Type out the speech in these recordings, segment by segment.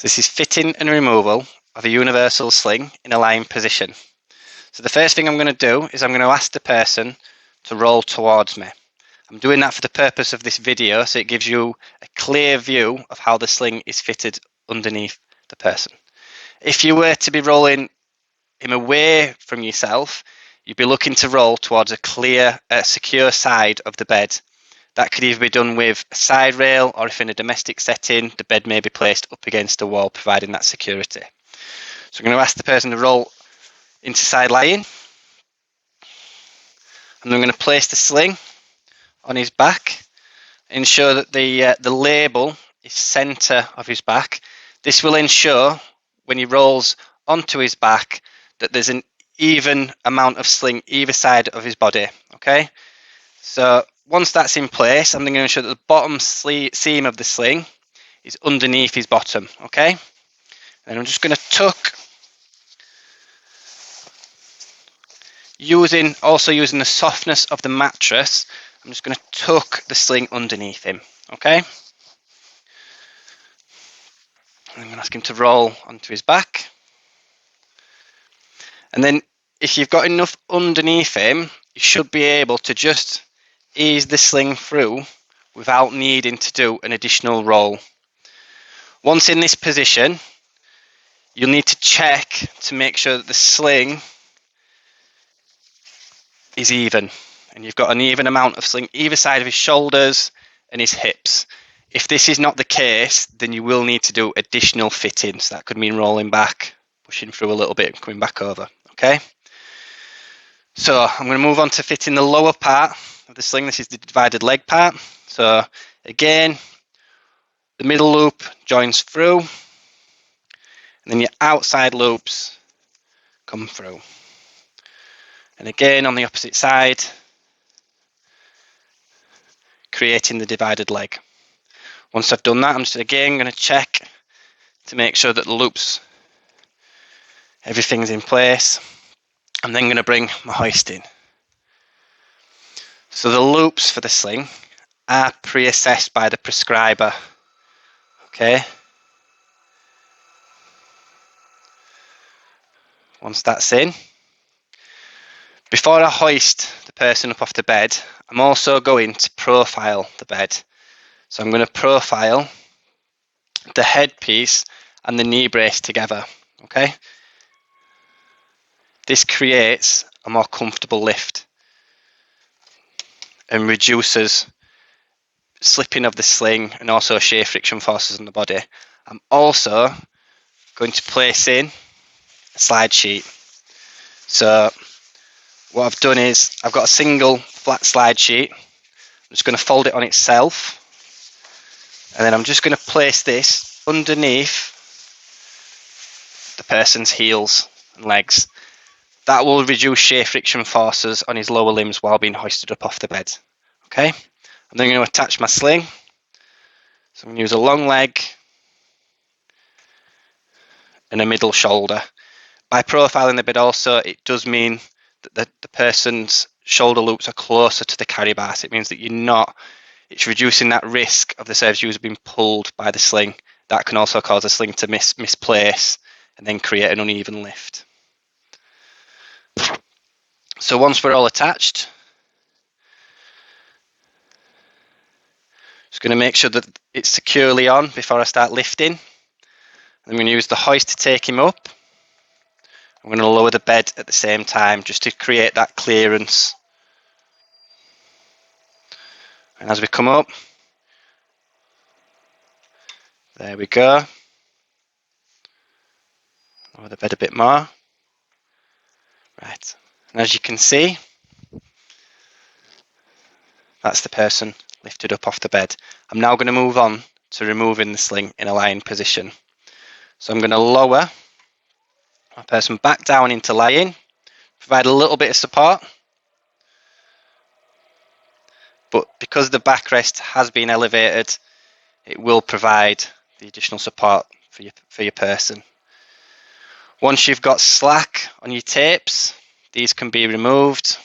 This is fitting and removal of a universal sling in a lying position. So the first thing I'm going to do is I'm going to ask the person to roll towards me. I'm doing that for the purpose of this video, so it gives you a clear view of how the sling is fitted underneath the person. If you were to be rolling him away from yourself, you'd be looking to roll towards a clear, secure side of the bed. That could either be done with a side rail, or if in a domestic setting, the bed may be placed up against a wall, providing that security. So I'm going to ask the person to roll into side lying, and I'm going to place the sling on his back, ensure that the label is centre of his back. This will ensure when he rolls onto his back that there's an even amount of sling either side of his body. Okay, so once that's in place, I'm going to ensure that the bottom seam of the sling is underneath his bottom. Okay, and I'm just going to tuck, using the softness of the mattress. I'm just going to tuck the sling underneath him. Okay, I'm going to ask him to roll onto his back. And then if you've got enough underneath him, you should be able to just ease the sling through without needing to do an additional roll. Once in this position, you'll need to check to make sure that the sling is even, and you've got an even amount of sling either side of his shoulders and his hips. If this is not the case, then you will need to do additional fittings. That could mean rolling back, pushing through a little bit and coming back over. Okay, so I'm going to move on to fitting the lower part of the sling. This is the divided leg part. So again, the middle loop joins through, and then your outside loops come through. And again, on the opposite side, creating the divided leg. Once I've done that, I'm just again going to check to make sure that the loops, everything's in place. I'm then going to bring my hoisting. So the loops for the sling are pre-assessed by the prescriber. Okay. Once that's in, before I hoist the person up off the bed, I'm also going to profile the bed. So I'm going to profile the headpiece and the knee brace together. Okay. This creates a more comfortable lift and reduces slipping of the sling and also shear friction forces on the body. I'm also going to place in a slide sheet. So what I've done is I've got a single flat slide sheet. I'm just going to fold it on itself, and then I'm just going to place this underneath the person's heels and legs. That will reduce shear friction forces on his lower limbs while being hoisted up off the bed. Okay, I'm then going to attach my sling. So I'm going to use a long leg and a middle shoulder. By profiling the bed also, it does mean that the person's shoulder loops are closer to the carry bar. So it means that it's reducing that risk of the service user being pulled by the sling. That can also cause the sling to misplace and then create an uneven lift. So once we're all attached, just going to make sure that it's securely on before I start lifting. I'm going to use the hoist to take him up. I'm going to lower the bed at the same time just to create that clearance. And as we come up, there we go. Lower the bed a bit more. Right, and as you can see, that's the person lifted up off the bed. I'm now going to move on to removing the sling in a lying position. So I'm going to lower my person back down into lying, provide a little bit of support, but because the backrest has been elevated, it will provide the additional support for your person. Once you've got slack on your tapes, these can be removed,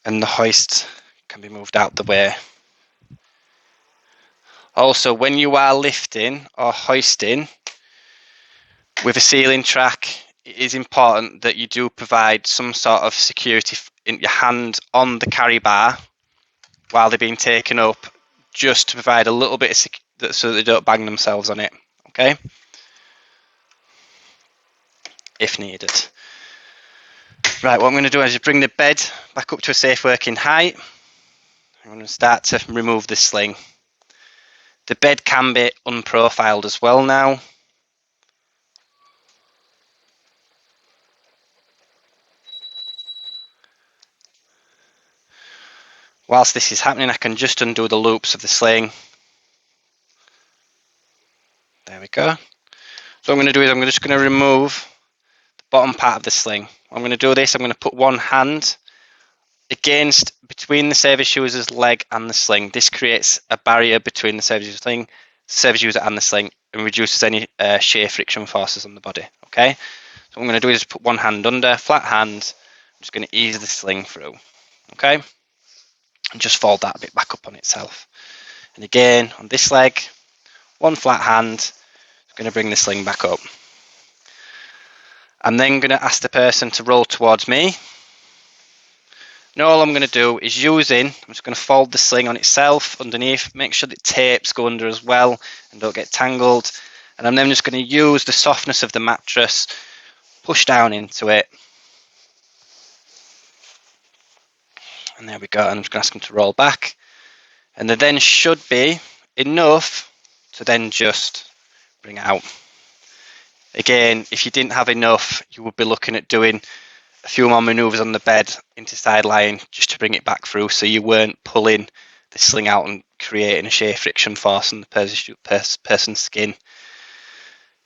and the hoist can be moved out the way. Also, when you are lifting or hoisting with a ceiling track, it is important that you do provide some sort of security in your hand on the carry bar while they're being taken up, just to provide a little bit of so that they don't bang themselves on it, okay? If needed. Right, what I'm going to do is just bring the bed back up to a safe working height. I'm going to start to remove the sling. The bed can be unprofiled as well now. Whilst this is happening, I can just undo the loops of the sling. There we go. So what I'm going to do is I'm just going to remove the bottom part of the sling. I'm going to do this, I'm going to put one hand between the service user's leg and the sling. This creates a barrier between the service user and the sling, and reduces any shear friction forces on the body. Okay, so what I'm going to do is put one hand under, flat hand. I'm just going to ease the sling through. Okay, and just fold that a bit back up on itself. And again, on this leg, one flat hand. I'm going to bring the sling back up. I'm then going to ask the person to roll towards me. Now all I'm going to do is I'm just going to fold the sling on itself underneath, make sure that tapes go under as well and don't get tangled. And I'm then just going to use the softness of the mattress, push down into it. And there we go, and I'm just going to ask them to roll back. And there then should be enough to then just bring it out. Again, if you didn't have enough, you would be looking at doing a few more manoeuvres on the bed into side lying just to bring it back through, so you weren't pulling the sling out and creating a shear friction force on the person's skin.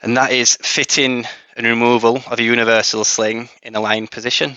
And that is fitting and removal of a universal sling in a lying position.